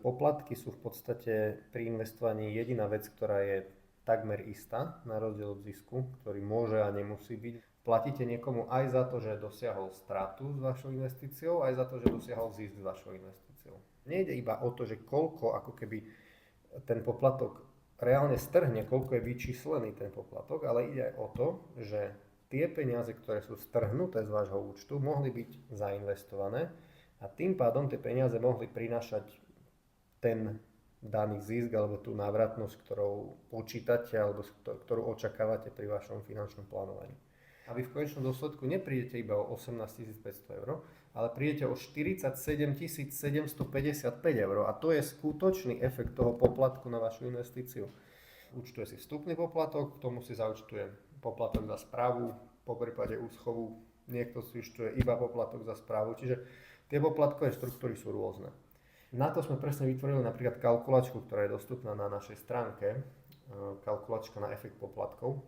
Poplatky sú v podstate pri investovaní jediná vec, ktorá je takmer istá, na rozdiel od zisku, ktorý môže a nemusí byť. Platíte niekomu aj za to, že dosiahol stratu s vašou investíciou, aj za to, že dosiahol zisk s vašou investíciou. Nejde iba o to, že koľko ako keby ten poplatok reálne strhne, koľko je vyčíslený ten poplatok, ale ide aj o to, že tie peniaze, ktoré sú strhnuté z vášho účtu, mohli byť zainvestované a tým pádom tie peniaze mohli prinášať ten daný zisk alebo tú návratnosť, ktorou počítate alebo ktorú očakávate pri vašom finančnom plánovaní. A vy v konečnom dôsledku neprídete iba o 18 500 eur, ale prídete o 47 755 eur a to je skutočný efekt toho poplatku na vašu investíciu. Účtuje si vstupný poplatok, k tomu si zaúčtuje poplatok za správu, po prípade úschovu niekto si účtuje iba poplatok za správu, čiže tie poplatkové štruktúry sú rôzne. Na to sme presne vytvorili napríklad kalkulačku, ktorá je dostupná na našej stránke, kalkulačka na efekt poplatkov.